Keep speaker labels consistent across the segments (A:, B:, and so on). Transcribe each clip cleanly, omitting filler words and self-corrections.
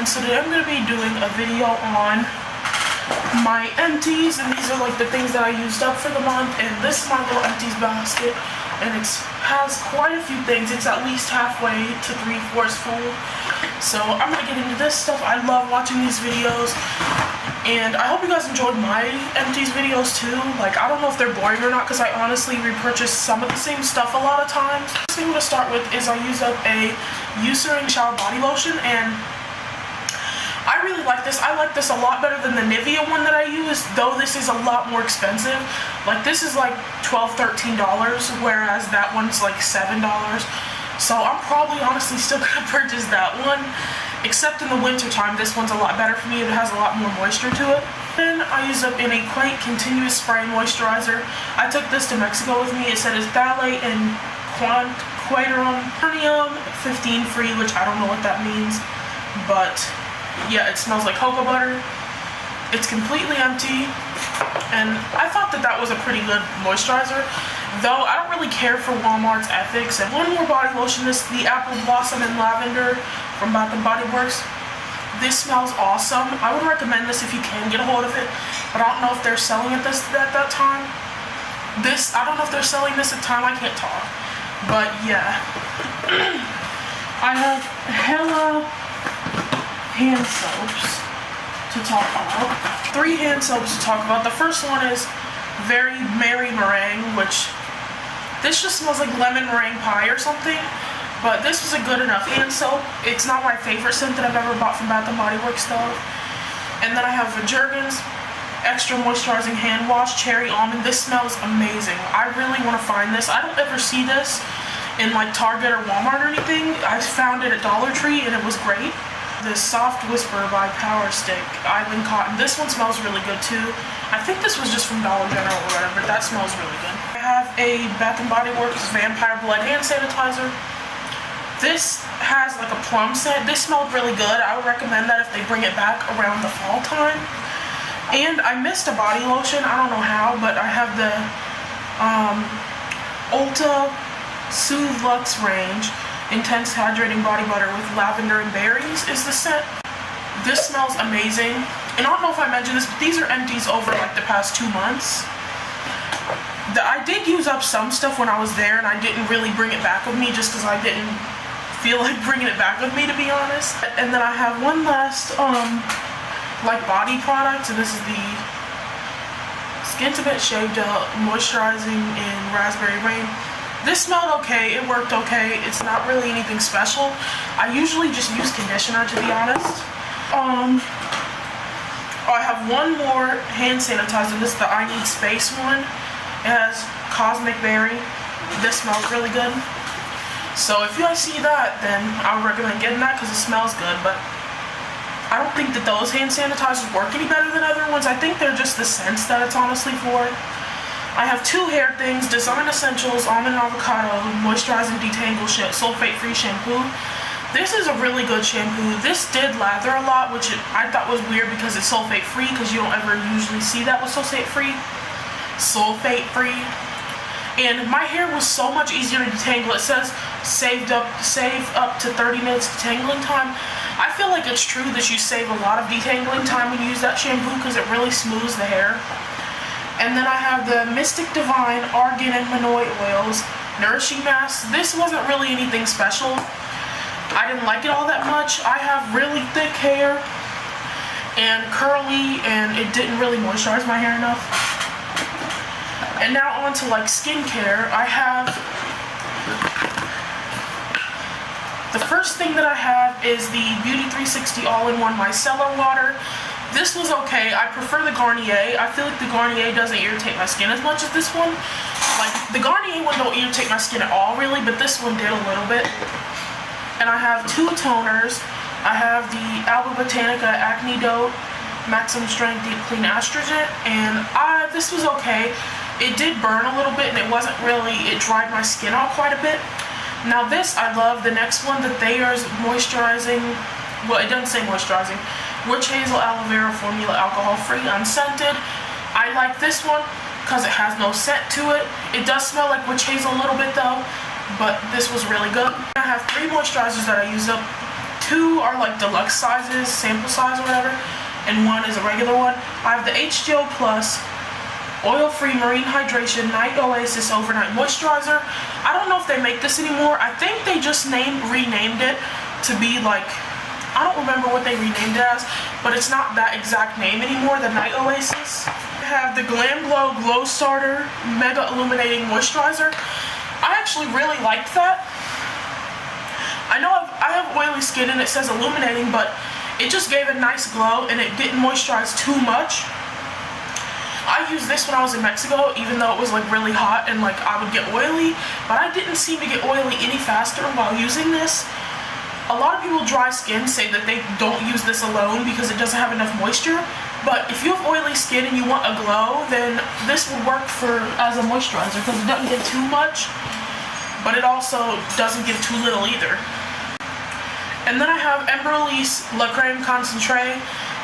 A: everyone. So today I'm going to be doing a video on my empties, and these are like the things that I used up for the month. And this is my little empties basket, and it has quite a few things. It's at least halfway to 3/4 full. So I'm going to get into this stuff. I love watching these videos, and I hope you guys enjoyed my empties videos too. Like, I don't know if they're boring or not, because I honestly repurchase some of the same stuff a lot of times. The first thing I'm going to start with is I use up a Eucerin shower body lotion, and I really like this. I like this a lot better than the Nivea one that I use, though this is a lot more expensive. Like, this is like $12, $13, whereas that one's like $7. So I'm probably honestly still gonna purchase that one, except in the winter time. This one's a lot better for me. It has a lot more moisture to it. Then I use up in a Quaint Continuous Spray Moisturizer. I took this to Mexico with me. It said it's phthalate and quaternum 15 free, which I don't know what that means, but yeah, it smells like cocoa butter. It's completely empty, and I thought that that was a pretty good moisturizer, though I don't really care for Walmart's ethics. And one more body lotion, this is the Apple Blossom and Lavender from Bath & Body Works. This smells awesome. I would recommend this if you can get a hold of it, but I don't know if they're selling it at that time. I don't know if they're selling this at the time. I can't talk. But yeah, I have hella hand soaps to talk about. 3 hand soaps to talk about. The first one is Very Merry Meringue, which this just smells like lemon meringue pie or something, but this was a good enough hand soap. It's not my favorite scent that I've ever bought from Bath & Body Works though. And then I have Jergens Extra Moisturizing Hand Wash Cherry Almond. This smells amazing. I really want to find this. I don't ever see this in like Target or Walmart or anything. I found it at Dollar Tree and it was great. The Soft Whisper by Power Stick Island Cotton. This one smells really good too. I think this was just from Dollar General or whatever. That smells really good. I have a Bath & Body Works Vampire Blood Hand Sanitizer. This has like a plum scent. This smelled really good. I would recommend that if they bring it back around the fall time. And I missed a body lotion. I don't know how, but I have the Ulta Soothe Luxe range. Intense Hydrating Body Butter with Lavender and Berries is the scent. This smells amazing. And I don't know if I mentioned this, but these are empties over like the past 2 months. I did use up some stuff when I was there, and I didn't really bring it back with me just because I didn't feel like bringing it back with me, to be honest. And then I have one last like body product, and this is the Skintimate Shave Gel Moisturizing in Raspberry Rain. This smelled okay, it worked okay, it's not really anything special. I usually just use conditioner, to be honest. I have one more hand sanitizer. This is the I Need Space one. It has Cosmic Berry. This smells really good. So if you guys see that, then I would recommend getting that because it smells good, but I don't think that those hand sanitizers work any better than other ones. I think they're just the scents that it's honestly for. I have 2 hair things, Design Essentials Almond and Avocado Moisturizing Detangle Sulfate-Free Shampoo. This is a really good shampoo. This did lather a lot, which I thought was weird because it's sulfate-free, because you don't ever usually see that with sulfate-free. And my hair was so much easier to detangle. It says save up to 30 minutes detangling time. I feel like it's true that you save a lot of detangling time when you use that shampoo because it really smooths the hair. And then I have the Mystic Divine Argan and Manoi Oils Nourishing Mask. This wasn't really anything special. I didn't like it all that much. I have really thick hair and curly, and it didn't really moisturize my hair enough. And now on to like skincare. I have, the first thing that I have is the Beauty 360 All-in-One Micellar Water. This was okay. I prefer the Garnier. I feel like the Garnier doesn't irritate my skin as much as this one. Like, the Garnier one don't irritate my skin at all, really, but this one did a little bit. And I have 2 toners. I have the Alba Botanica Acne Dote Maximum Strength Deep Clean Astringent, and this was okay. It did burn a little bit, and it wasn't really, it dried my skin out quite a bit. Now this, I love. The next one, the Thayer's Moisturizing, well, it doesn't say moisturizing, Witch Hazel Aloe Vera Formula Alcohol Free Unscented. I like this one because it has no scent to it. It does smell like witch hazel a little bit though, but this was really good. I have 3 moisturizers that I use up. 2 2 are like deluxe sizes, sample size or whatever, and 1 is a regular one. I have the H2O Plus Oil-Free Marine Hydration Night Oasis Overnight Moisturizer. I don't know if they make this anymore. I think they just renamed it to be like, I don't remember what they renamed it as, but it's not that exact name anymore, the Night Oasis. I have the Glam Glow Glow Starter Mega Illuminating Moisturizer. I actually really liked that. I know I have oily skin and it says illuminating, but it just gave a nice glow and it didn't moisturize too much. I used this when I was in Mexico, even though it was like really hot and like I would get oily, but I didn't seem to get oily any faster while using this. A lot of people with dry skin say that they don't use this alone because it doesn't have enough moisture, but if you have oily skin and you want a glow, then this would work as a moisturizer because it doesn't give too much, but it also doesn't give too little either. And then I have Embryolisse La Creme Concentré.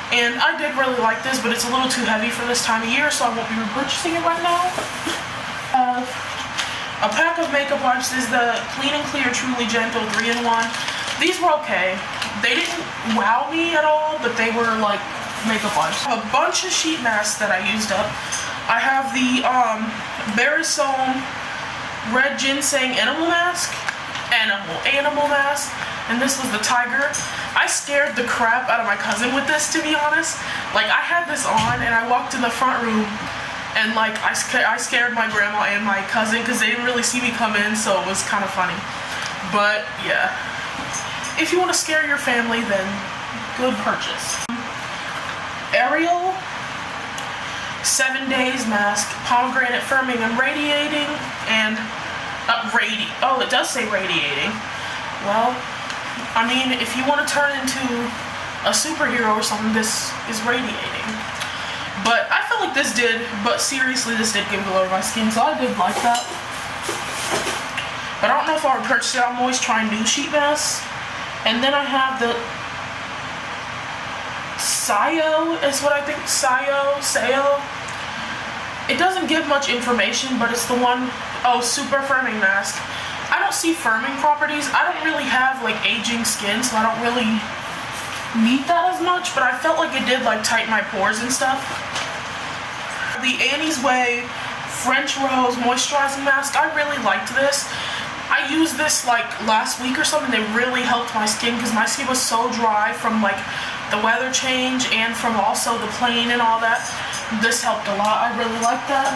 A: And I did really like this, but it's a little too heavy for this time of year, so I won't be repurchasing it right now. A pack of makeup wipes is the Clean and Clear Truly Gentle 3-in-1. These were okay. They didn't wow me at all, but they were like makeup wipes. I have a bunch of sheet masks that I used up. I have the Periscope Red Ginseng Animal Mask. Animal Mask. And this was the Tiger. I scared the crap out of my cousin with this, to be honest. Like, I had this on and I walked in the front room and like I scared my grandma and my cousin because they didn't really see me come in, so it was kind of funny. But yeah, if you want to scare your family, then good purchase. Ariel 7 Days Mask, Pomegranate Firming and Radiating, and it does say radiating. Well, I mean, if you want to turn into a superhero or something, this is radiating. But I feel like this did give glow to my skin, so I did like that. But I don't know if I would purchase it. I'm always trying new sheet masks. And then I have the Sayo is what I think. Sayo. It doesn't give much information, but it's the one, super firming mask. I don't see firming properties. I don't really have like aging skin, so I don't really need that as much, but I felt like it did like tighten my pores and stuff. The Annie's Way French Rose Moisturizing Mask, I really liked this. I used this like last week or something. They really helped my skin because my skin was so dry from like the weather change and from also the plane and all that. This helped a lot. I really liked that.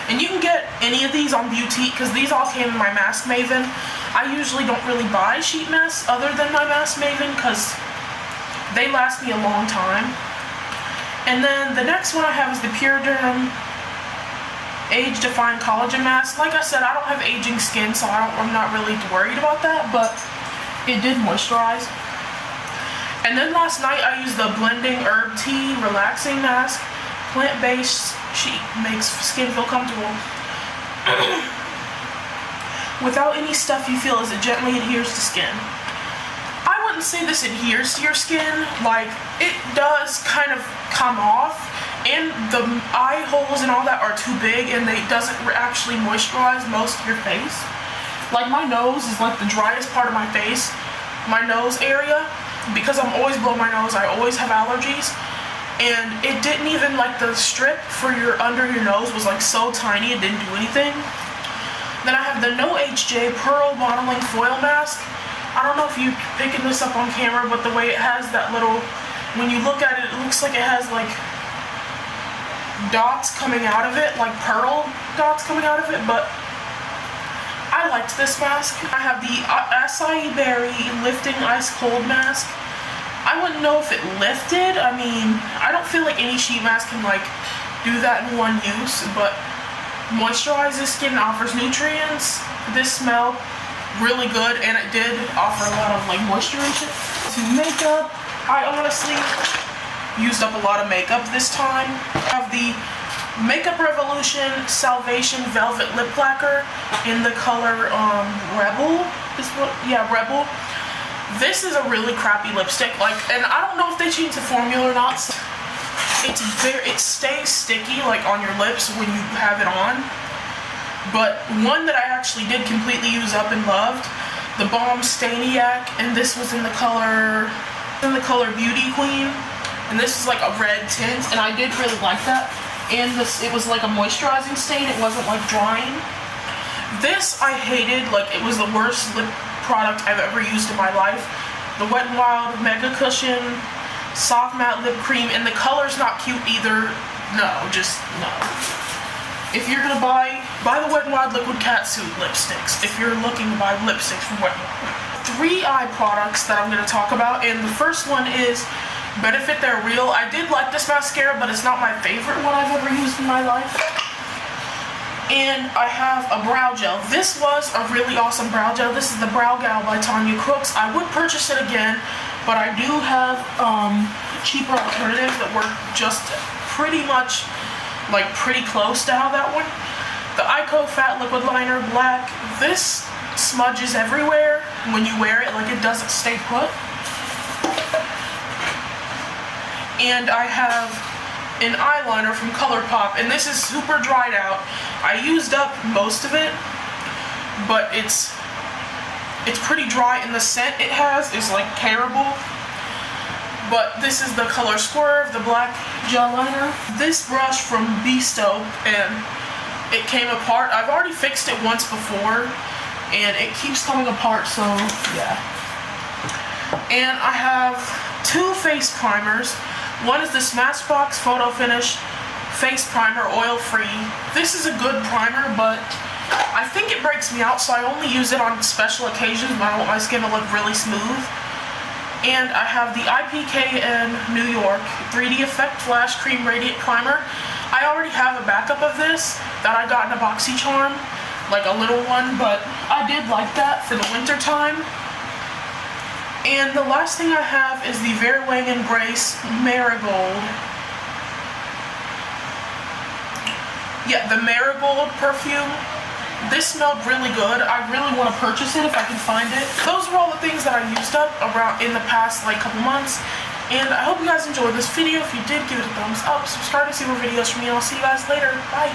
A: And you can get any of these on Beauty because these all came in my Mask Maven. I usually don't really buy sheet masks other than my Mask Maven because they last me a long time. And then the next one I have is the Pure Derm Age Defying Collagen Mask. Like I said, I don't have aging skin, so I'm not really worried about that, but it did moisturize. And then last night I used the Blending Herb Tea Relaxing Mask. Plant-based, she makes skin feel comfortable. Without any stuff you feel as it gently adheres to skin. I wouldn't say this adheres to your skin. Like, it does kind of come off, and the eye holes and all that are too big, and it doesn't actually moisturize most of your face. Like, my nose is like the driest part of my face. My nose area, because I'm always blowing my nose, I always have allergies. And it didn't even, like, the strip for under your nose was like so tiny it didn't do anything. Then I have the No HJ Pearl Modeling Foil Mask. I don't know if you're picking this up on camera, but the way it has that little, when you look at it, it looks like it has like dots coming out of it, like pearl dots coming out of it, but I liked this mask. I have the Acai Berry Lifting Ice Cold Mask. I wouldn't know if it lifted. I mean, I don't feel like any sheet mask can like do that in one use, but moisturizes skin and offers nutrients. This smelled really good, and it did offer a lot of like moisture and shit. To makeup, I honestly used up a lot of makeup this time. I have the Makeup Revolution Salvation Velvet Lip Lacquer in the color Rebel. Rebel. This is a really crappy lipstick, like, and I don't know if they changed the formula or not. It stays sticky, like, on your lips when you have it on. But one that I actually did completely use up and loved the Balm Staniac, and this was in the color Beauty Queen, and this is like a red tint, and I did really like that. And it was like a moisturizing stain, it wasn't like drying. This I hated, like it was the worst lip product I've ever used in my life. The Wet n Wild Mega Cushion Soft Matte Lip Cream, and the color's not cute either. No, just no. If you're gonna buy the Wet n Wild Liquid Catsuit lipsticks, if you're looking to buy lipsticks from Wet n Wild. 3 eye products that I'm gonna talk about, and the first one is Benefit They're Real. I did like this mascara, but it's not my favorite one I've ever used in my life. And I have a brow gel. This was a really awesome brow gel. This is the Brow Gal by Tanya Crooks. I would purchase it again, but I do have cheaper alternatives that work just pretty much, like pretty close to how that one. The Ico Fat Liquid Liner Black. This smudges everywhere when you wear it, like it doesn't stay put. And I have an eyeliner from ColourPop, and this is super dried out. I used up most of it, but it's pretty dry, and the scent it has is like terrible. But this is the color Swerve, the black gel liner. This brush from Bestope, and it came apart. I've already fixed it once before, and it keeps coming apart, so yeah. And I have 2 face primers. One is the Smashbox Photo Finish Face Primer, oil-free. This is a good primer, but I think it breaks me out, so I only use it on special occasions when I want my skin to look really smooth. And I have the IPKN New York 3D Effect Flash Cream Radiant Primer. I already have a backup of this that I got in a BoxyCharm, like a little one, but I did like that for the winter time. And the last thing I have is the Vera Wang & Grace Marigold. Yeah, the Marigold perfume. This smelled really good. I really want to purchase it if I can find it. Those are all the things that I used up around in the past like couple months. And I hope you guys enjoyed this video. If you did, give it a thumbs up. Subscribe to see more videos from me, and I'll see you guys later. Bye.